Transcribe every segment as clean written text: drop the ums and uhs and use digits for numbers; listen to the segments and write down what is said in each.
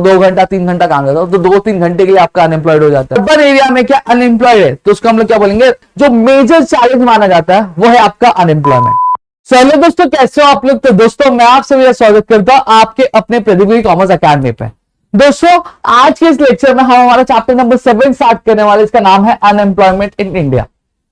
2 घंटा 3 घंटा काम करता हो तो 2-3 घंटे के लिए आपका अनएम्प्लॉयड हो जाता है। अर्बन एरिया में क्या अनएम्प्लॉयड है तो उसको हम लोग क्या बोलेंगे, जो मेजर चैलेंज माना जाता है वो है आपका अनएम्प्लॉयमेंट। चलो दोस्तों, कैसे हो आप लोग। तो दोस्तों मैं आप सभी का स्वागत करता हूं आपके अपने प्रदीप कॉमर्स अकेडमी पे। दोस्तों आज के इस लेक्चर में हम हमारा चैप्टर नंबर 7 स्टार्ट करने वाले, इसका नाम है अनएम्प्लॉयमेंट इन इंडिया।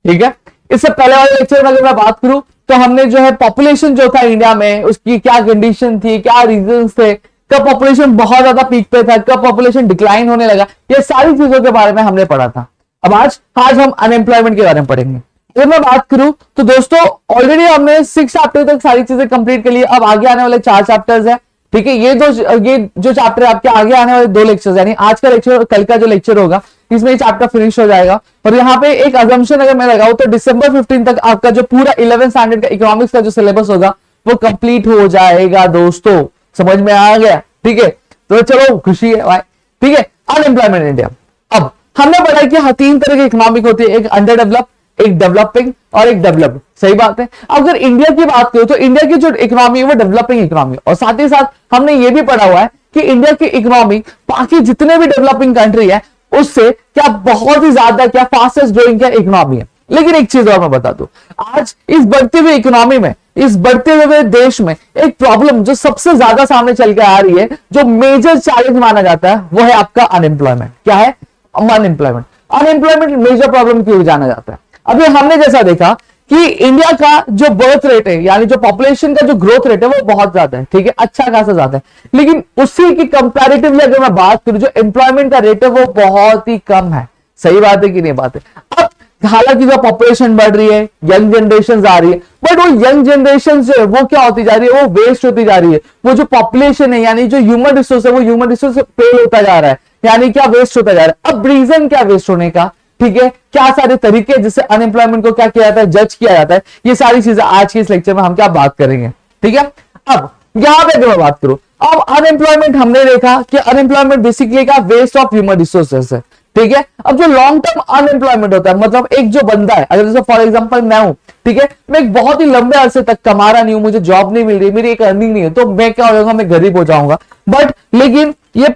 ठीक है, इससे पहले वाले लेक्चर में अगर मैं बात करूं तो हमने जो है पॉपुलेशन जो था इंडिया में, उसकी क्या कंडीशन थी, क्या रीजंस थे, कब पॉपुलेशन बहुत ज्यादा पीक पे था, कब पॉपुलेशन डिक्लाइन होने लगा, ये सारी चीजों के बारे में हमने पढ़ा था। अब आज हम अनएम्प्लॉयमेंट के बारे में पढ़ेंगे। अगर मैं बात करूं तो दोस्तों ऑलरेडी हमने 6 चैप्टर तक सारी चीजें कंप्लीट कर ली। अब आगे आने वाले 4 चैप्टर्स है। ठीक है, ये जो चैप्टर है आपके आगे आने वाले 2 लेक्चर्स, यानी आज का लेक्चर और कल का जो लेक्चर होगा, इसमें ये चैप्टर फिनिश हो जाएगा। और यहाँ पे एक अजम्पशन अगर मैं लगाऊं तो दिसंबर 15 तक आपका जो पूरा 11th स्टैंडर्ड का इकोनॉमिक्स का जो सिलेबस होगा वो कंप्लीट हो जाएगा। दोस्तों समझ में आ गया? ठीक है, तो चलो खुशी है भाई। ठीक है, अनएम्प्लॉयमेंट इंडिया। अब हमने पढ़ा कि 3 तरह की इकोनॉमिक होती है, एक अंडर डेवलप, एक डेवलपिंग और एक डेवलप्ड। सही बात है। अगर इंडिया की बात करो तो इंडिया की जो इकोनॉमी है वो डेवलपिंग इकोनॉमी, और साथ ही साथ हमने ये भी पढ़ा हुआ है कि इंडिया की इकोनॉमी बाकी जितने भी डेवलपिंग कंट्री है उससे क्या बहुत ही ज्यादा क्या फास्टेस्ट ग्रोइंग क्या इकोनॉमी है। लेकिन एक चीज और मैं बता दूं, आज इस बढ़ती हुई इकोनॉमी में, इस बढ़ते हुए देश में एक प्रॉब्लम जो सबसे ज्यादा सामने चल के आ रही है, जो मेजर चैलेंज माना जाता है, वो है आपका अनएम्प्लॉयमेंट। क्या है? अनएम्प्लॉयमेंट। अनएम्प्लॉयमेंट मेजर प्रॉब्लम क्यों जाना जाता है? अभी हमने जैसा देखा कि इंडिया का जो बर्थ रेट है, यानी जो पॉपुलेशन का जो ग्रोथ रेट है वो बहुत ज्यादा है। ठीक है, अच्छा खासा ज्यादा है। लेकिन उसी की कंपैरेटिवली अगर मैं बात करूं, जो एम्प्लॉयमेंट का रेट है वो बहुत ही कम है। सही बात है कि नहीं बात है? अब हालांकि जो पॉपुलेशन बढ़ रही है, यंग जनरेशन आ रही है, बट वो यंग जनरेशन जो है वो क्या होती जा रही है, वो वेस्ट होती जा रही है। वो जो पॉपुलेशन है, यानी जो ह्यूमन रिसोर्स है, वो ह्यूमन रिसोर्स फेल होता जा रहा है, यानी क्या वेस्ट होता जा रहा है। अब रीजन क्या वेस्ट होने का? ठीक है, क्या सारे तरीके जिससे अनएम्प्लॉयमेंट को क्या किया जाता है, जज किया जाता है, ये सारी चीजें आज के इस लेक्चर में हम क्या बात करेंगे। ठीक है, अब यहां पे अगर मैं बात करूं, अब अनएम्प्लॉयमेंट हमने देखा कि अनएम्प्लॉयमेंट बेसिकली क्या वेस्ट ऑफ ह्यूमन रिसोर्सेस है। ठीक है, अब जो लॉन्ग टर्म अनएम्प्लॉयमेंट होता है, मतलब एक जो बंदा है, अगर जैसे फॉर एग्जांपल मैं हूं, ठीक है, मैं एक बहुत ही लंबे अरसे तक कमा रहा नहीं हूं, मुझे जॉब नहीं मिल रही, मेरी एक अर्निंग नहीं है, तो मैं क्या होगा, मैं गरीब हो जाऊंगा। बट लेकिन ये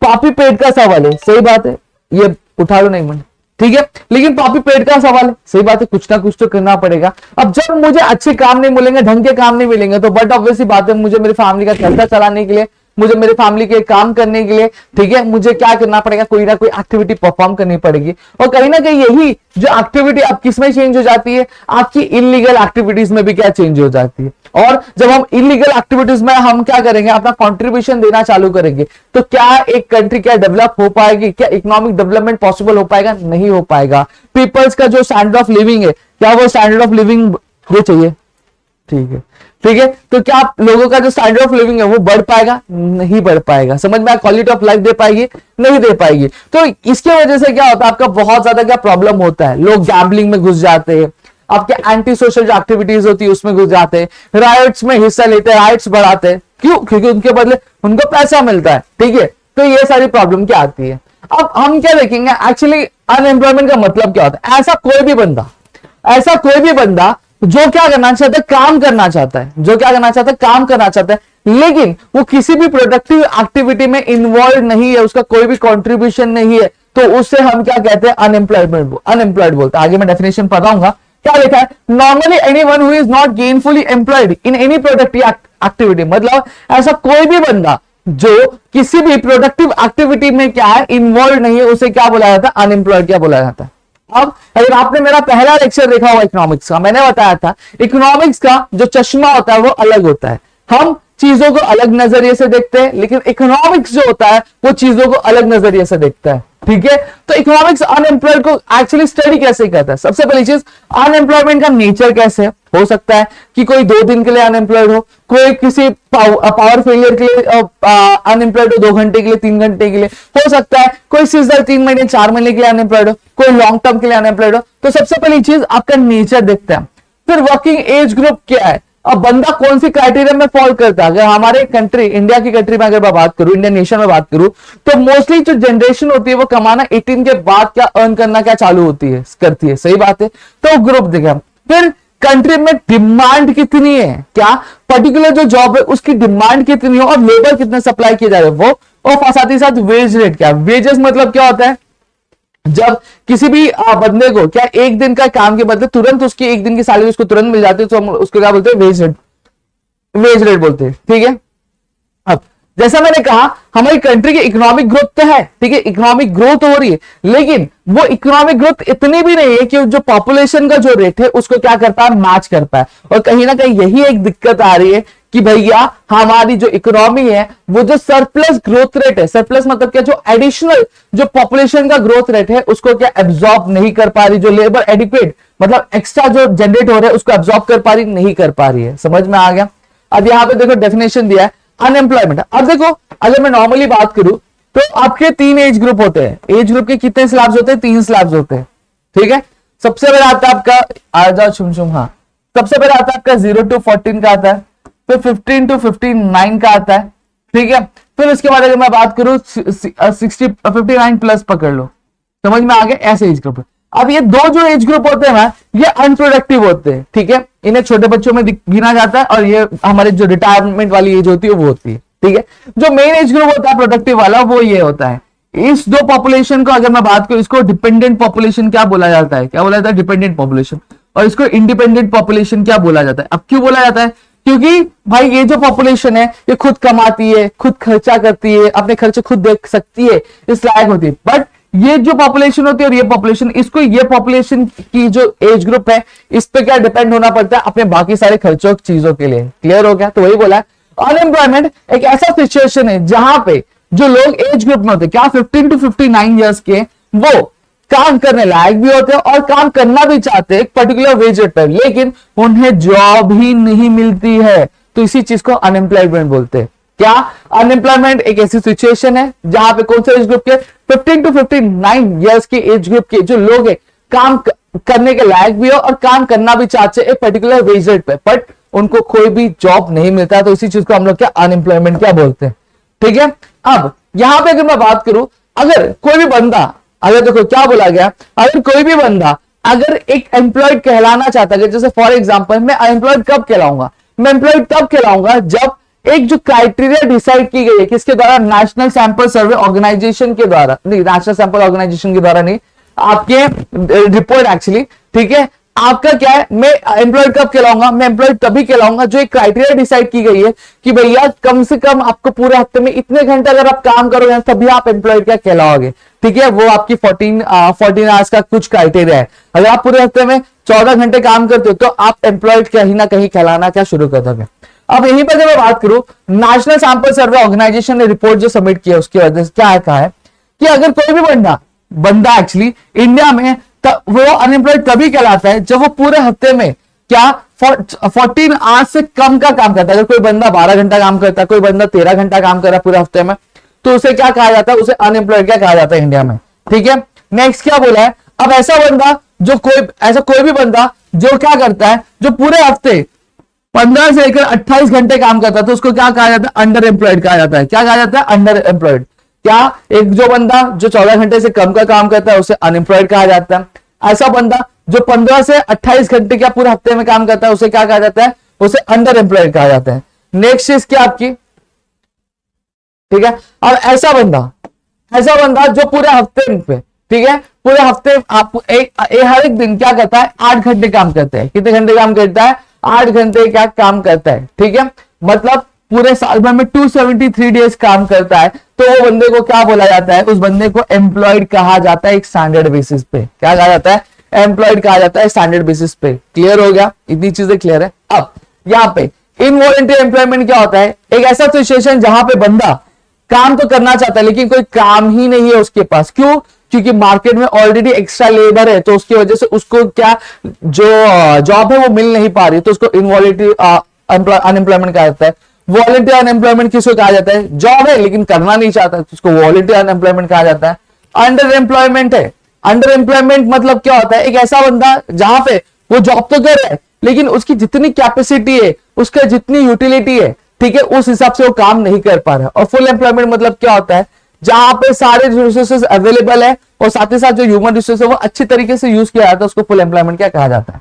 पापी पेट का सवाल है। सही बात है, ये उठा लो नहीं मन। ठीक है, लेकिन पापी पेट का सवाल है। सही बात है, कुछ ना कुछ तो करना पड़ेगा। अब जब मुझे अच्छे काम नहीं मिलेंगे, ढंग के काम नहीं मिलेंगे, तो बट ऑब्वियसली बात है, मुझे मेरी फैमिली का खर्चा चलाने के लिए, मुझे मेरे फैमिली के काम करने के लिए, ठीक है, मुझे क्या करना पड़ेगा, कोई ना कोई एक्टिविटी परफॉर्म करनी पड़ेगी। और कहीं ना कहीं यही जो एक्टिविटी अब किस में चेंज हो जाती है, आपकी इलीगल एक्टिविटीज में भी क्या चेंज हो जाती है। और जब हम इलीगल एक्टिविटीज में हम क्या करेंगे, अपना कंट्रीब्यूशन देना चालू करेंगे, तो क्या एक कंट्री क्या डेवलप हो पाएगी, क्या इकोनॉमिक डेवलपमेंट पॉसिबल हो पाएगा? नहीं हो पाएगा। पीपल्स का जो स्टैंडर्ड ऑफ लिविंग है, क्या वो स्टैंडर्ड ऑफ लिविंग वो चाहिए? ठीक है, ठीक है, तो क्या लोगों का जो स्टैंडर्ड ऑफ लिविंग है वो बढ़ पाएगा? नहीं बढ़ पाएगा। समझ में, क्वालिटी ऑफ लाइफ दे पाएगी? नहीं दे पाएगी। तो इसकी वजह से क्या होता है, आपका बहुत ज्यादा क्या प्रॉब्लम होता है, लोग गैम्बलिंग में घुस जाते हैं, आपके एंटी सोशल जो एक्टिविटीज होती है उसमें घुस जाते हैं, राइट्स में हिस्सा लेते हैं, राइट्स बढ़ाते हैं। क्यों? क्योंकि उनके बदले उनको पैसा मिलता है। ठीक है, तो ये सारी प्रॉब्लम क्या आती है। अब हम क्या देखेंगे, एक्चुअली अनएम्प्लॉयमेंट का मतलब क्या होता है। ऐसा कोई भी बंदा जो क्या करना चाहता है, काम करना चाहता है, जो क्या करना चाहता है, काम करना चाहता है, लेकिन वो किसी भी प्रोडक्टिव एक्टिविटी में इन्वॉल्व नहीं है, उसका कोई भी कंट्रीब्यूशन नहीं है, तो उससे हम क्या कहते हैं, अनएम्प्लॉयड बोलते हैं। आगे मैं डेफिनेशन पढ़ाऊंगा। क्या लिखा है, normally anyone who is not gainfully employed in any productive activity, मतलब ऐसा कोई भी बंदा जो किसी भी प्रोडक्टिव एक्टिविटी में क्या है, इन्वॉल्व नहीं है, उसे क्या बोला जाता है, अनएम्प्लॉयड क्या बोला जाता है। अब अगर आपने मेरा पहला लेक्चर देखा हुआ इकोनॉमिक्स का, मैंने बताया था इकोनॉमिक्स का जो चश्मा होता है वो अलग होता है। हम चीजों को अलग नजरिए से देखते हैं, लेकिन इकोनॉमिक्स जो होता है वो चीजों को अलग नजरिए से देखता है। ठीक है, तो इकोनॉमिक्स अनएम्प्लॉयड को एक्चुअली स्टडी कैसे करता है। सबसे पहली चीज, अनएम्प्लॉयमेंट का नेचर कैसे है। हो सकता है कि कोई 2 दिन के लिए अनएम्प्लॉयड हो, कोई किसी पावर फेलियर के लिए अनएम्प्लॉयड हो, 2 घंटे के लिए, 3 घंटे के लिए। हो सकता है कोई सीजनल 3 महीने 4 महीने के लिए अनएम्प्लॉयड हो, कोई लॉन्ग टर्म के लिए अनएम्प्लॉयड हो। तो सबसे पहली चीज आपका नेचर देखता है। फिर वर्किंग एज ग्रुप क्या है, अब बंदा कौन सी क्राइटेरिया में फॉल करता है। अगर हमारे कंट्री, इंडिया की कंट्री में अगर मैं बात करूं, इंडियन नेशन में बात करूं, तो मोस्टली जो जनरेशन होती है वो कमाना 18 के बाद क्या अर्न करना क्या चालू होती है, करती है। सही बात है, तो ग्रुप देखा। फिर कंट्री में डिमांड कितनी है, क्या पर्टिकुलर जो जॉब है उसकी डिमांड कितनी है और लेबर कितने सप्लाई किए जा रहे हैं वो, और साथ ही साथ वेज रेट क्या, वेजेस मतलब क्या होता है, जब किसी भी बंदे को क्या एक दिन का काम के बदले तुरंत उसकी एक दिन की सैलरी उसको तुरंत मिल जाती है, तो हम उसको क्या बोलते हैं, वेज रेट बोलते हैं। ठीक है, अब जैसा मैंने कहा हमारी कंट्री की इकोनॉमिक ग्रोथ तो है, ठीक है, इकोनॉमिक ग्रोथ हो रही है, लेकिन वो इकोनॉमिक ग्रोथ इतनी भी नहीं है कि जो पॉपुलेशन का जो रेट है उसको क्या करता है, मैच कर पाए। और कहीं ना कहीं यही एक दिक्कत आ रही है कि भैया हमारी जो इकोनॉमी है वो जो सरप्लस ग्रोथ रेट है, सरप्लस मतलब क्या, जो एडिशनल जो पॉपुलेशन का ग्रोथ रेट है उसको क्या एब्जॉर्ब नहीं कर पा रही, जो लेबर एडिक्वेट मतलब एक्स्ट्रा जो जनरेट हो रहा है उसको एब्जॉर्ब कर पा रही, नहीं कर पा रही है। समझ में आ गया। अब यहां पे देखो डेफिनेशन दिया है अनएम्प्लॉयमेंट। अब देखो अगर मैं नॉर्मली बात करूं तो आपके 3 एज ग्रुप होते हैं। एज ग्रुप के कितने स्लैब्स होते हैं, 3 स्लैब्स होते हैं। ठीक है, सबसे पहले आता है आपका, आ जाओ छुम हाँ, सबसे पहले आता है आपका 0 to 14 का आता है, फिर 15 to 59 का आता है। ठीक है, फिर उसके बाद अगर मैं बात करूं 59 प्लस पकड़ लो, समझ में आ गया, ऐसे एज ग्रुप। अब ये दो जो एज ग्रुप होते हैं ना ये अनप्रोडक्टिव होते हैं। ठीक है, इन्हें छोटे बच्चों में गिना जाता है और ये हमारे जो रिटायरमेंट वाली एज होती है वो होती है। ठीक है, जो मेन एज ग्रुप होता है प्रोडक्टिव वाला वो ये होता है। इस दो पॉपुलेशन को अगर मैं बात करूं, इसको डिपेंडेंट पॉपुलेशन क्या बोला जाता है, क्या बोला जाता है, डिपेंडेंट पॉपुलेशन, और इसको इंडिपेंडेंट पॉपुलेशन क्या बोला जाता है। अब क्यों बोला जाता है, क्योंकि भाई ये जो पॉपुलेशन है ये खुद कमाती है, खुद खर्चा करती है, अपने खर्चे खुद देख सकती है, इस लायक होती है। बट ये जो पॉपुलेशन होती है और ये पॉपुलेशन, इसको ये पॉपुलेशन की जो एज ग्रुप है इस पे क्या डिपेंड होना पड़ता है अपने बाकी सारे खर्चों चीजों के लिए। क्लियर हो गया। तो वही बोला है अनएम्प्लॉयमेंट एक ऐसा सिचुएशन है जहां पे जो लोग एज ग्रुप में होते हैं क्या 15 to 59 ईयर्स के, वो काम करने लायक भी होते हैं और काम करना भी चाहते हैं एक पर्टिकुलर वेज रेट पर, लेकिन उन्हें जॉब ही नहीं मिलती है। तो इसी चीज को अनएम्प्लॉयमेंट बोलते हैं। क्या अनएम्प्लॉयमेंट एक ऐसी सिचुएशन है जहां पे कौन से एज ग्रुप के 15 to 59 ईयर्स के एज ग्रुप के जो लोग हैं काम करने के लायक भी हो और काम करना भी चाहते हैं एक पर्टिकुलर वेज रेट पे, बट उनको कोई भी जॉब नहीं मिलता। तो इसी चीज को हम लोग क्या अनएम्प्लॉयमेंट क्या बोलते हैं। ठीक है, अब यहां पे अगर मैं बात करूं, अगर कोई भी बंदा, अगर देखो क्या बोला गया, अगर कोई भी बंदा अगर एक एम्प्लॉयड कहलाना चाहता है, जैसे फॉर एग्जांपल मैं अनएम्प्लॉयड कब कहलाऊंगा, मैं एम्प्लॉयड तब कहलाऊंगा जब एक जो क्राइटेरिया डिसाइड की गई है किसके द्वारा, नेशनल सैंपल सर्वे ऑर्गेनाइजेशन के द्वारा, नहीं नेशनल सैंपल ऑर्गेनाइजेशन के द्वारा नहीं, आपके रिपोर्ट एक्चुअली। ठीक है, आपका क्या है, मैं एम्प्लॉयड कब कहलाऊंगा, मैं एम्प्लॉयड तभी कहलाऊंगा जो एक क्राइटेरिया डिसाइड की गई है कि भैया कम से कम आपको पूरे हफ्ते में इतने घंटे अगर आप काम करोगे तभी आप एम्प्लॉयड क्या कहलाओगे। ठीक है, वो आपकी 14 आवर्स का कुछ क्राइटेरिया है। अगर आप पूरे हफ्ते में 14 घंटे काम करते हो तो आप एम्प्लॉयड कहीं ना कहीं कहलाना क्या शुरू कर दोगे। अब यहीं पर जब मैं बात करूं, नेशनल सैंपल सर्वे ऑर्गेनाइजेशन ने रिपोर्ट जो सबमिट किया उसकी वजह से क्या कहा है कि अगर कोई भी बंदा एक्चुअली इंडिया में वो अनएम्प्लॉयड तभी कहलाता है जब वो पूरे हफ्ते में क्या 14 आवर्स से कम का काम करता है। अगर कोई बंदा 12 घंटा काम करता है, कोई बंदा 13 घंटा काम कर रहा है पूरे हफ्ते में, तो उसे क्या कहा जाता है, उसे अनएम्प्लॉयड क्या कहा जाता है इंडिया में। ठीक है, नेक्स्ट क्या बोला है, अब ऐसा कोई भी बंदा जो क्या करता है, जो पूरे हफ्ते 15 से लेकर 28 घंटे काम करता है, तो उसको क्या कहा जाता है, अंडर एम्प्लॉयड कहा जाता है। क्या कहा जाता है, अंडर एम्प्लॉयड। क्या एक जो बंदा जो 14 घंटे से कम का काम करता है उसे अनएम्प्लॉयड कहा जाता है। ऐसा बंदा जो 15 से 28 घंटे क्या पूरे हफ्ते में काम करता है उसे क्या कहा जाता है, उसे अंडर एम्प्लॉयड कहा जाता है। नेक्स्ट चीज क्या आपकी, ठीक है, और ऐसा बंदा जो पूरे हफ्ते पे, ठीक है, पूरे हफ्ते आप हर एक दिन क्या करता है, 8 घंटे काम करते हैं। कितने घंटे काम करता है, 8 घंटे क्या काम करता है। ठीक है, मतलब पूरे साल भर में 273 डेज काम करता है, तो वो बंदे को क्या बोला जाता है, उस बंदे को एम्प्लॉयड कहा जाता है एक स्टैंडर्ड बेसिस पे। क्या कहा जाता है, एम्प्लॉयड कहा जाता है स्टैंडर्ड बेसिस पे। क्लियर हो गया, इतनी चीजें क्लियर है। अब यहाँ पे इनवॉलंटरी एम्प्लॉयमेंट क्या होता है, एक ऐसा सिचुएशन जहां पे बंदा काम तो करना चाहता है लेकिन कोई काम ही नहीं है उसके पास। क्यों, क्योंकि मार्केट में ऑलरेडी एक्स्ट्रा लेबर है, तो उसकी वजह से उसको क्या जो जॉब है वो मिल नहीं पा रही, तो उसको इनवॉलंटरी अनएम्प्लॉयमेंट कहा जाता है। वॉलंटरी अनएम्प्लॉयमेंट किसको कहा जाता है, जॉब है लेकिन करना नहीं चाहता, तो उसको वॉलंटरी अनएम्प्लॉयमेंट कहा जाता है। अंडर एम्प्लॉयमेंट है, अंडर एम्प्लॉयमेंट मतलब क्या होता है, एक ऐसा बंदा जहां पे वो जॉब तो कर रहा है लेकिन उसकी जितनी कैपेसिटी है, उसका जितनी यूटिलिटी है, ठीक है, उस हिसाब से वो काम नहीं कर पा रहा है। और फुल एम्प्लॉयमेंट मतलब क्या होता है, जहां पे सारे रिसोर्सेज अवेलेबल है और साथ ही साथ जो ह्यूमन रिसोर्स है वो अच्छी तरीके से यूज किया जाता है, उसको फुल एम्प्लॉयमेंट क्या कहा जाता है।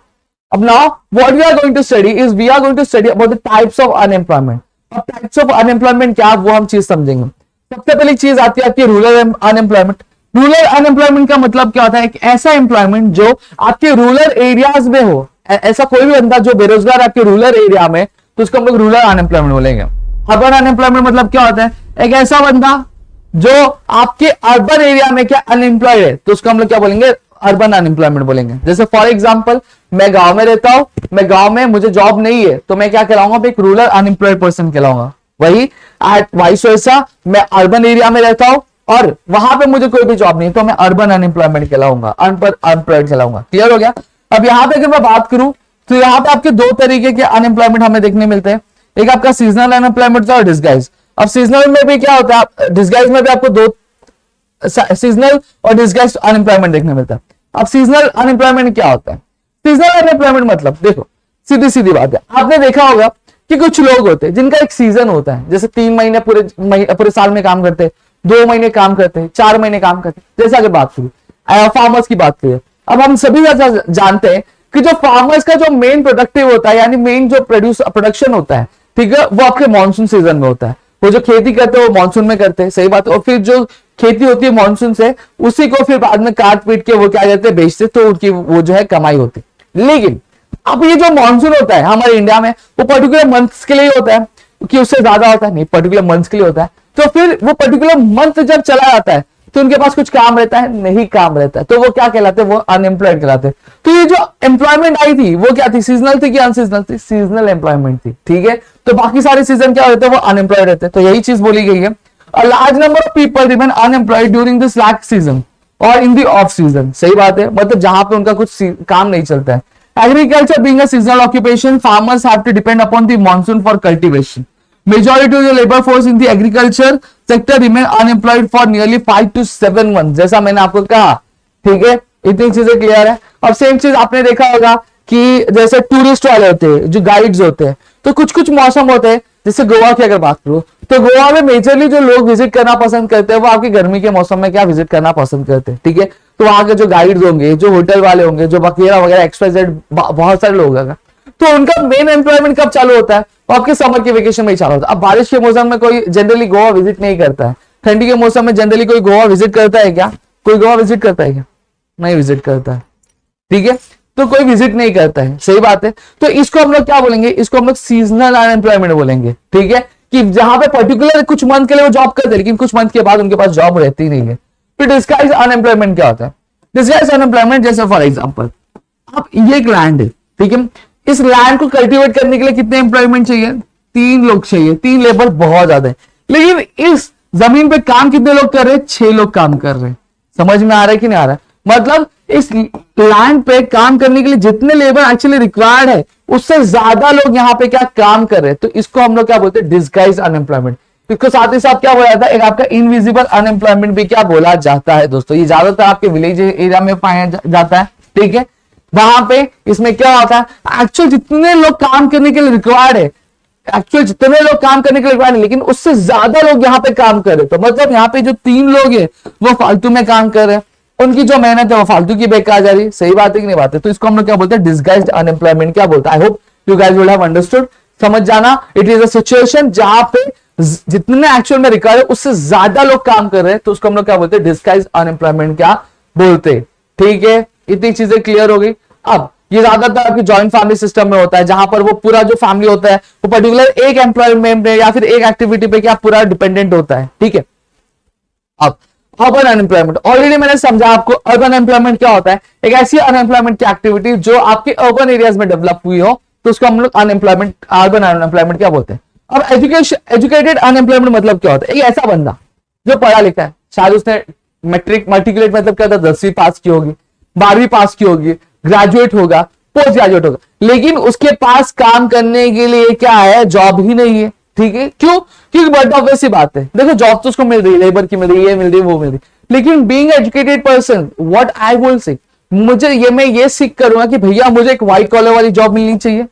अब now what we are going to study is we are going to study about the types of unemployment. अब टाइप्स ऑफ अनएम्प्लॉयमेंट क्या वो हम चीज समझेंगे। सबसे पहली चीज आती है आपकी रूरल अनएम्प्लॉयमेंट। रूरल अनएम्प्लॉयमेंट का मतलब क्या होता है, एक ऐसा एम्प्लॉयमेंट जो आपके रूरल एरियाज में हो। ऐसा कोई भी बंदा जो बेरोजगार आपके रूरल एरिया में, तो उसको हम लोग रूरल अनएम्प्लॉयमेंट बोलेंगे। अर्बन अनएम्प्लॉयमेंट मतलब क्या होता है, एक ऐसा बंदा जो आपके अर्बन एरिया में क्या अनएम्प्लॉयड है, तो उसको हम लोग क्या बोलेंगे, अर्बन अनएम्प्लॉयमेंट बोलेंगे। जैसे फॉर एग्जांपल मैं गांव में रहता हूं, मैं गांव में मुझे जॉब नहीं है, तो मैं क्या कहलाऊंगा, एक रूरल अनएम्प्लॉयड पर्सन कहलाऊंगा। वही वाइस वर्सा मैं अर्बन एरिया में रहता हूं और वहां पे मुझे कोई भी जॉब नहीं, तो मैं अर्बन अनएम्प्लॉयमेंट कहलाऊंगा, अनएम्प्लॉयड कहलाऊंगा। क्लियर हो गया। अब यहाँ पे अगर मैं बात करूं तो यहाँ पे आपके दो तरीके के अनएम्प्लॉयमेंट हमें देखने मिलते हैं। एक आपका सीजनल अनएम्प्लॉयमेंट और डिस्गाइज। अब सीजनल में भी क्या होता है, डिस्गाइज में भी आपको दो सीजनल और डिस्गाइज अनएम्प्लॉयमेंट देखने मिलता है। अब सीजनल अनएम्प्लॉयमेंट क्या होता है, सीजनल अनएम्प्लॉयमेंट मतलब देखो सीधी सीधी बात है, आपने देखा होगा कि कुछ लोग होते हैं जिनका एक सीजन होता है, जैसे 3 महीने पूरे साल में काम करते हैं, 2 महीने काम करते हैं, 4 महीने काम करते हैं। जैसे अगर बात करूं फार्मर्स की बात करिए, अब हम सभी जानते हैं कि जो फार्मर्स का जो मेन प्रोडक्टिव होता है, यानी मेन जो प्रोडक्शन होता है, ठीक है, वो आपके मानसून सीजन में होता है। वो जो खेती करते हैं वो मानसून में करते हैं, सही बात है। और फिर जो खेती होती है मानसून से, उसी को फिर बाद में काट पीट के वो क्या करते हैं, बेचते, तो उनकी वो जो है कमाई होती है। लेकिन अब ये जो मानसून होता है हमारे इंडिया में, वो पर्टिकुलर मंथ्स के लिए होता है, कि उससे ज्यादा होता है नहीं, पर्टिकुलर मंथ्स के लिए होता है। तो फिर वो पर्टिकुलर मंथ जब चला जाता है तो उनके पास कुछ काम रहता है, नहीं काम रहता है, तो वो क्या कहलाते हैं, वो अनएम्प्लॉयड कहलाते हैं। तो ये जो एम्प्लॉयमेंट आई थी वो क्या थी, सीजनल थी कि अनसीजनल थी, सीजनल एम्प्लॉयमेंट थी, ठीक है। तो बाकी सारे सीजन क्या होते हैं, वो अनएम्प्लॉयड रहते हैं। तो यही चीज बोली गई है, a large number of people remain unemployed during the slack season और in the off season। सही बात है, मतलब जहां पे उनका कुछ काम नहीं चलता है। Agriculture being a seasonal occupation, farmers have to depend upon the monsoon for cultivation. Majority of the labor force in the agriculture sector remain unemployed for nearly 5 to 7 months। जैसा मैंने आपको कहा, ठीक है, इतनी चीजें क्लियर है। अब सेम चीज आपने देखा होगा कि जैसे टूरिस्ट वाले होते हैं, जो गाइड्स होते हैं, तो कुछ कुछ मौसम होते हैं, जैसे गोवा की अगर बात करो तो गोवा में मेजरली जो लोग विजिट करना पसंद करते हैं वो आपकी गर्मी के मौसम में क्या विजिट करना पसंद करते हैं, ठीक है। तो वहां के जो गाइड्स होंगे, जो होटल वाले होंगे, जो बकेरा वगैरह XYZ बहुत सारे लोग होगा, तो उनका मेन एम्प्लॉयमेंट कब चालू होता है, वो आपके समर के वेकेशन में ही चालू होता है। अब बारिश के मौसम में कोई जनरली गोवा विजिट नहीं करता है, ठंडी के मौसम में जनरली कोई गोवा विजिट करता है क्या, कोई गोवा विजिट करता है क्या, नहीं विजिट करता है, ठीक है। तो कोई विजिट नहीं करता है, सही बात है। तो इसको हम लोग क्या बोलेंगे, इसको हम लोग सीजनल अनएम्प्लॉयमेंट बोलेंगे, ठीक है, कि जहां पे पर्टिकुलर कुछ मंथ के लिए वो जॉब करते हैं, लेकिन कुछ मंथ के बाद उनके पास जॉब रहती नहीं है। फिर डिस्गाइज अनएम्प्लॉयमेंट क्या होता है, डिस्गाइज अनएम्प्लॉयमेंट जैसे फॉर एग्जांपल आप ये एक लैंड है, ठीक है, इस लैंड को कल्टीवेट करने के लिए कितने एम्प्लॉयमेंट चाहिए, 3 लोग चाहिए, 3 लेबर बहुत ज्यादा है। लेकिन इस जमीन पे काम कितने लोग कर रहे हैं, 6 लोग काम कर रहे हैं। समझ में आ रहा है कि नहीं आ रहा है, मतलब इस लैंड पे काम करने के लिए जितने लेबर एक्चुअली रिक्वायर्ड है, उससे ज्यादा लोग यहाँ पे क्या काम कर रहे हैं। तो इसको हम लोग क्या बोलते हैं, डिस्गाइज अनएम्प्लॉयमेंट। इसको साथ ही साथ क्या बोला जाता है, एक आपका इनविजिबल अनएम्प्लॉयमेंट भी क्या बोला जाता है दोस्तों। ये ज्यादातर आपके विलेज एरिया में पाया जाता है, ठीक है। वहां पे इसमें क्या होता है, एक्चुअल जितने लोग काम करने के लिए रिक्वायर्ड है, एक्चुअल जितने लोग काम करने के लिए रिक्वायर्ड है, लेकिन उससे ज्यादा लोग यहाँ पे काम कर रहे हैं। तो मतलब यहाँ पे जो 3 लोग हैं वो फालतू में काम कर रहे हैं, उनकी जो मेहनत है वो फालतू की बेकार जा रही है। सही बात है कि नहीं बात है। तो इसको हम लोग क्या बोलते हैं, डिस्गाइज्ड अनएम्प्लॉयमेंट क्या बोलते हैं। I hope you guys will have understood. समझ जाना, इट इज अ सिचुएशन जहां पे जितने एक्चुअल में रिक्वायर्ड है उससे ज्यादा लोग काम कर रहे हैं, तो उसको हम लोग क्या बोलते हैं, डिस्गाइज्ड अनएम्प्लॉयमेंट क्या बोलते हैं, ठीक है। इतनी चीजें क्लियर हो गई। अब ये ज्यादातर आपकी जॉइंट फैमिली सिस्टम में होता है, जहां पर वो पूरा जो फैमिली होता है वो पर्टिकुलर एक एम्प्लॉयमेंट में या फिर एक एक्टिविटी पे क्या पूरा डिपेंडेंट होता है, ठीक है। अब अर्बन अनएम्प्लॉयमेंट ऑलरेडी मैंने समझा आपको। अर्बन एम्प्लॉयमेंट क्या होता है, एक ऐसी अनएम्प्लॉयमेंट की एक्टिविटी जो आपके अर्बन एरियाज में डेवलप हुई हो, तो उसको हम लोग अनएम्प्लॉयमेंट, अर्बन अनएम्प्लॉयमेंट क्या बोलते हैं। अब एजुकेटेड अनएम्प्लॉयमेंट मतलब क्या होता है, एक ऐसा बंदा जो पढ़ा लिखा है, शायद उसने मैट्रिकुलेट मतलब क्या था, 10वीं पास की होगी, 12वीं पास की होगी, ग्रेजुएट होगा, पोस्ट ग्रेजुएट होगा, लेकिन उसके पास काम करने के लिए क्या है, जॉब ही नहीं है, ठीक है। क्यों, क्योंकि बट ऑब्वियस सी बात है, देखो जॉब तो उसको मिल रही है, लेबर की मिल रही है, मिल रही है, वो मिल रही है, लेकिन being educated person what I will say, मैं ये सीख करूंगा कि भैया मुझे एक व्हाइट कॉलर वाली जॉब मिलनी चाहिए,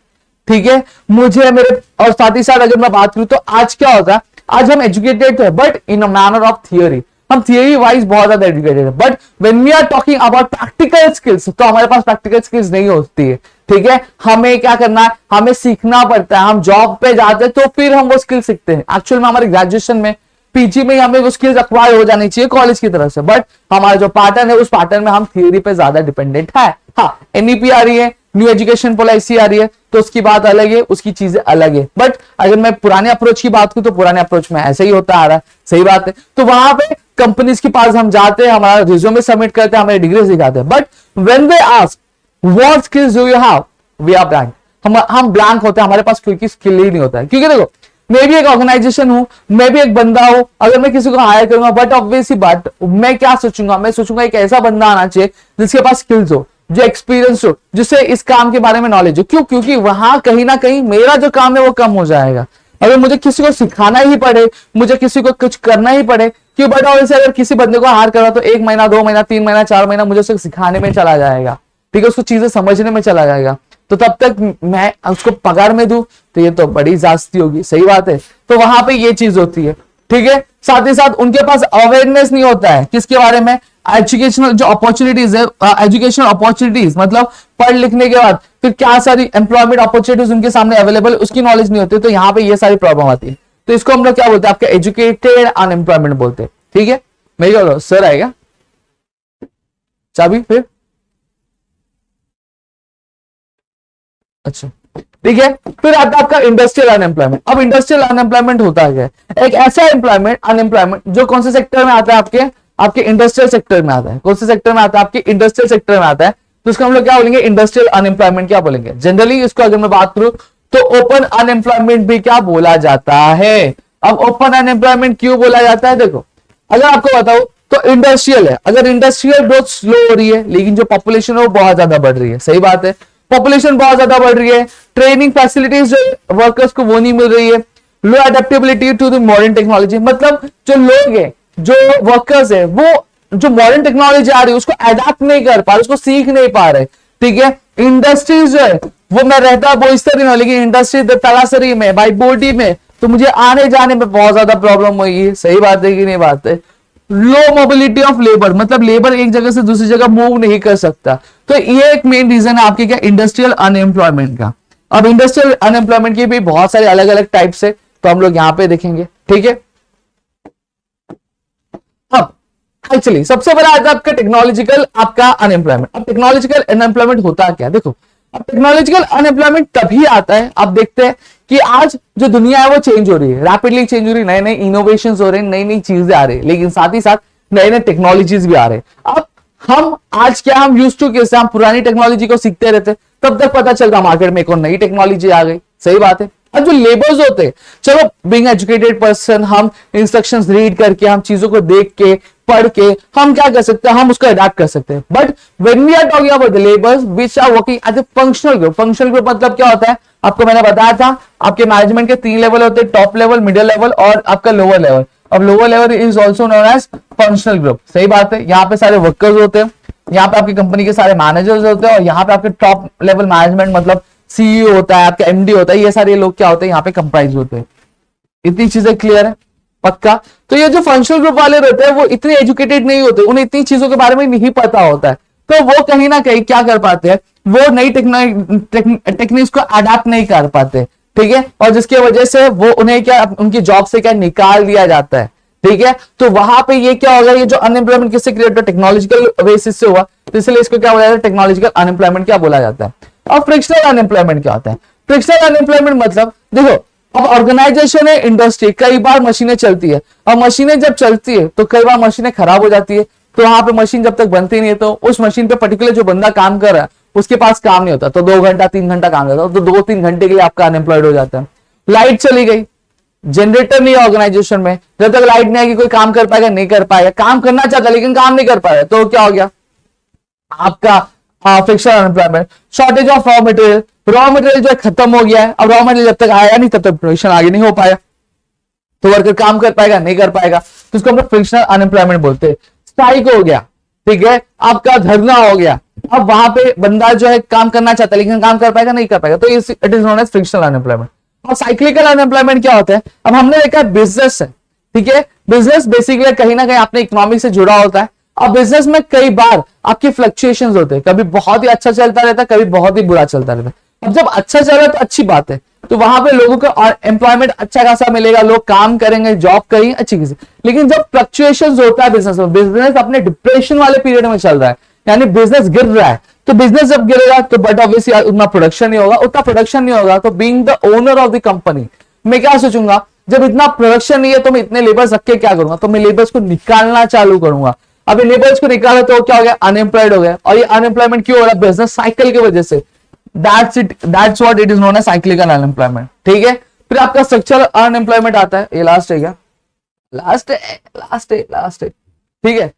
ठीक है, मुझे मेरे। और साथ ही साथ अगर मैं बात करूं तो आज क्या होता है, आज हम एजुकेटेड है but in a manner of theory, हम थियरी वाइज बहुत ज्यादा एजुकेटेड है, but when we are talking about practical skills तो हमारे पास प्रैक्टिकल स्किल्स नहीं होती है। ठीक है, हमें क्या करना है, हमें सीखना पड़ता है। हम जॉब पे जाते हैं तो फिर हम वो स्किल सीखते हैं। एक्चुअल में हमारे ग्रेजुएशन में, पीजी में हमें वो स्किल्स अक्वायर हो जानी चाहिए कॉलेज की तरफ से, बट हमारा जो पैटर्न है उस पैटर्न में हम थियरी पे ज्यादा डिपेंडेंट है। हाँ, एनईपी आ रही है, न्यू एजुकेशन पॉलिसी आ रही है, तो उसकी बात अलग है, उसकी चीजें अलग है। बट अगर मैं पुराने अप्रोच की बात करूं तो पुराने अप्रोच में ऐसे ही होता आ रहा है, सही बात है। तो वहां पे कंपनीज के पास हम जाते हैं, हमारा रिज्यूमे सबमिट करते हैं, हमारे डिग्री दिखाते हैं, but when they ask what skills do you have, we are blank. हम ब्लैंक होते हैं, हमारे पास कोई स्किल ही नहीं होता है। क्योंकि देखो, मैं भी एक ऑर्गेनाइजेशन हूं, मैं भी एक बंदा हूं, अगर मैं किसी को हायर करूंगा, बट ऑब्वियसली बात मैं क्या सोचूंगा, मैं सोचूंगा एक ऐसा बंदा आना चाहिए जिसके पास स्किल्स हो, जो एक्सपीरियंस हो, जिससे इस काम के बारे में नॉलेज हो। क्यों? क्योंकि वहां कहीं ना कहीं मेरा जो काम है वो कम हो जाएगा। अगर मुझे किसी को सिखाना ही पड़े, मुझे किसी को कुछ करना ही पड़े, क्यों बट वैसे अगर किसी बंदे को हायर करा तो 1 महीना, 2 महीना, 3 महीना, 4 महीना मुझे उसे सिखाने में चला जाएगा। ठीक है, उसको चीजें समझने में चला जाएगा, तो तब तक मैं उसको पगार में दूं तो ये तो बड़ी जास्ती होगी, सही बात है। तो वहां पे ये चीज होती है। ठीक है, साथ ही साथ उनके पास अवेयरनेस नहीं होता है किसके बारे में, एजुकेशनल जो अपॉर्चुनिटीज है, एजुकेशनल अपॉर्चुनिटीज मतलब पढ़ लिखने के बाद फिर क्या सारी एम्प्लॉयमेंट अपॉर्चुनिटीज उनके सामने अवेलेबल, उसकी नॉलेज नहीं होती, तो यहाँ पे ये सारी प्रॉब्लम आती है। तो इसको हम लोग क्या बोलते हैं, आपके एजुकेटेड अनएम्प्लॉयमेंट बोलते हैं। ठीक है, मैं क्या बोल सर आएगा चाबी फिर, अच्छा ठीक है। फिर आता है आपका इंडस्ट्रियल अनएम्प्लॉयमेंट। अब इंडस्ट्रियल अनएम्प्लॉयमेंट होता है एक ऐसा एम्प्लॉयमेंट, अनएम्प्लॉयमेंट जो कौन से सेक्टर में आता है, आपके इंडस्ट्रियल सेक्टर में आता है। कौन से सेक्टर में आता है, आपके इंडस्ट्रियल सेक्टर में आता है, तो उसको हम लोग क्या बोलेंगे, इंडस्ट्रियल अनएम्प्लॉयमेंट क्या बोलेंगे। जनरली इसको अगर मैं बात करूं तो ओपन अनएम्प्लॉयमेंट भी क्या बोला जाता है। अब ओपन अनएम्प्लॉयमेंट क्यों बोला जाता है, देखो अगर आपको बताओ तो इंडस्ट्रियल है, अगर इंडस्ट्रियल ग्रोथ स्लो हो रही है लेकिन जो पॉपुलेशन है वो बहुत ज्यादा बढ़ रही है, सही बात है, पॉपुलेशन बहुत ज्यादा बढ़ रही है, ट्रेनिंग फैसिलिटीज जो वर्कर्स को वो नहीं मिल रही है, low adaptability to the modern technology, मतलब जो लोग हैं, जो वर्कर्स है, वो जो मॉडर्न टेक्नोलॉजी आ रही है उसको अडेप्ट नहीं कर पा रहे, उसको सीख नहीं पा रहे। ठीक है, इंडस्ट्रीज जो है वो मैं रहता वो इस तरह, लेकिन इंडस्ट्री तलासरी में, भाई बोडी में, तो मुझे आने जाने में बहुत ज्यादा प्रॉब्लम हुई। सही बात है कि नहीं बात है। लो मोबिलिटी ऑफ लेबर, मतलब लेबर एक जगह से दूसरी जगह मूव नहीं कर सकता, तो ये एक मेन रीजन है आपके क्या, इंडस्ट्रियल अनएम्प्लॉयमेंट का। अब इंडस्ट्रियल अनएम्प्लॉयमेंट के भी बहुत सारे अलग अलग टाइप्स है, तो हम लोग यहां पे देखेंगे। ठीक है, अब एक्चुअली सबसे बड़ा आता है आपका टेक्नोलॉजिकल आपका अनएम्प्लॉयमेंट। अब टेक्नोलॉजिकल अनएम्प्लॉयमेंट होता क्या, देखो अब टेक्नोलॉजिकल अनएम्प्लॉयमेंट तभी आता है, आप देखते हैं कि आज जो दुनिया है वो चेंज हो रही है, रैपिडली चेंज हो रही है, नए नए इनोवेशन हो रहे हैं, नई नई चीजें आ रही है, लेकिन साथ ही साथ नए नए टेक्नोलॉजीज भी आ रहे हैं। अब हम आज क्या, हम यूज टू कैसे, हम पुरानी टेक्नोलॉजी को सीखते रहते, तब तक पता चलता मार्केट में एक और नई टेक्नोलॉजी आ गई, सही बात है। अब जो लेबर्स होते हैं, चलो बीइंग एजुकेटेड पर्सन, हम इंस्ट्रक्शंस रीड करके, हम चीजों को देख के, पढ़ के हम क्या कर सकते हैं, हम उसको अडैप्ट कर सकते हैं। But when we are talking about the labours which are working as a functional group, functional group मतलब क्या होता है, आपको मैंने बताया था, आपके मैनेजमेंट के 3 लेवल होते हैं, टॉप लेवल, मिडिल लेवल और आपका लोअर लेवल। अब lower level is also known as functional group, सही बात है। यहाँ पे सारे वर्कर्स होते हैं, यहाँ पे आपकी कंपनी के सारे मैनेजर्स होते हैं, और यहाँ पे आपके टॉप लेवल मैनेजमेंट मतलब सीईओ होता है, आपका एमडी होता है, ये सारे लोग क्या होते हैं यहाँ पे कंप्राइज होते हैं। इतनी चीजें क्लियर है पक्का। तो ये जो फंक्शनल ग्रुप वाले रहते हैं वो इतने एजुकेटेड नहीं होते, उन्हें इतनी चीजों के बारे में नहीं पता होता है, तो वो कहीं ना कहीं क्या कर पाते हैं, वो नई टेक्निक्स को अडेप्ट नहीं कर पाते। ठीक है, और जिसकी वजह से वो उन्हें क्या, उनकी जॉब से क्या निकाल दिया जाता है। ठीक है, तो वहां पे ये क्या होगा, ये जो अनएम्प्लॉयमेंट किससे क्रिएट हुआ, टेक्नोलॉजिकल बेसिस से हुआ, तो इसलिए इसको क्या बोला जाता है, टेक्नोलॉजिकल अनएम्प्लॉयमेंट क्या बोला जाता है। और फ्रिक्शनल अनएम्प्लॉयमेंट क्या होता है, फ्रिक्शनल अनएम्प्लॉयमेंट मतलब देखो, अब ऑर्गेनाइजेशन है, इंडस्ट्री, कई बार मशीनें चलती है, और मशीनें जब चलती है तो कई बार मशीनें खराब हो जाती है, तो वहां पे मशीन जब तक बनती नहीं है तो उस मशीन पे पर्टिकुलर जो बंदा काम कर रहा है उसके पास काम नहीं होता, तो 2 घंटा 3 घंटा काम करता है, तो 2-3 घंटे के लिए आपका अनएम्प्लॉयड हो जाता है। लाइट चली गई, जनरेटर नहीं है ऑर्गेनाइजेशन में, जब तक लाइट नहीं आएगी कोई काम कर पाएगा, नहीं कर पाएगा, काम करना चाहता लेकिन काम नहीं कर पाएगा, तो क्या हो गया आपका frictional unemployment. Shortage of raw material, raw material जो है खत्म हो गया है, अब रॉ मटेरियल जब तक आया नहीं तब तक प्रोडक्शन आगे नहीं हो पाया, तो वर्कर काम कर पाएगा, नहीं कर पाएगा, तो उसको हम लोग फ्रिक्शनल अनएम्प्लॉयमेंट बोलते हैं। स्ट्राइक हो गया, ठीक है, आपका धरना हो गया, अब वहां पे बंदा जो है काम करना चाहता है लेकिन काम कर पाएगा, नहीं कर पाएगा, तो it is known as frictional unemployment. और साइक्लिकल अनएम्प्लॉयमेंट क्या होता है, अब हमने देखा बिजनेस है, ठीक है, बिजनेस बेसिकली कहीं ना कहीं अपने इकोनॉमी से जुड़ा होता है। अब बिजनेस में कई बार आपकी फ्लक्चुएशंस होते हैं, कभी बहुत ही अच्छा चलता रहता है, कभी बहुत ही बुरा चलता रहता है। अब जब अच्छा चल रहा है तो अच्छी बात है, तो वहां पे लोगों को एम्प्लॉयमेंट अच्छा खासा मिलेगा, लोग काम करेंगे, जॉब करेंगे अच्छी चीज। लेकिन जब फ्लक्चुएशंस होता है बिजनेस में, बिजनेस अपने डिप्रेशन वाले पीरियड में चल रहा है, यानी बिजनेस गिर रहा है, तो बिजनेस जब गिरेगा तो बट ऑब्वियसली उतना प्रोडक्शन नहीं होगा, उतना प्रोडक्शन नहीं होगा, तो being the owner of the company मैं क्या सोचूंगा, जब इतना प्रोडक्शन नहीं है तो मैं इतने लेबर्स रख के क्या करूंगा, तो मैं लेबर्स को निकालना चालू करूंगा। अभी लेबर्स को निकाला तो क्या हो गया, अनएम्प्लॉयड हो गया। और ये अनएम्प्लॉयमेंट क्यों हो रहा है, बिजनेस साइकिल की वजह से। That's what it is known as cyclical unemployment. ठीक है, फिर आपका स्ट्रक्चरल अनएम्प्लॉयमेंट आता है, ये लास्ट है क्या, लास्ट है ठीक है।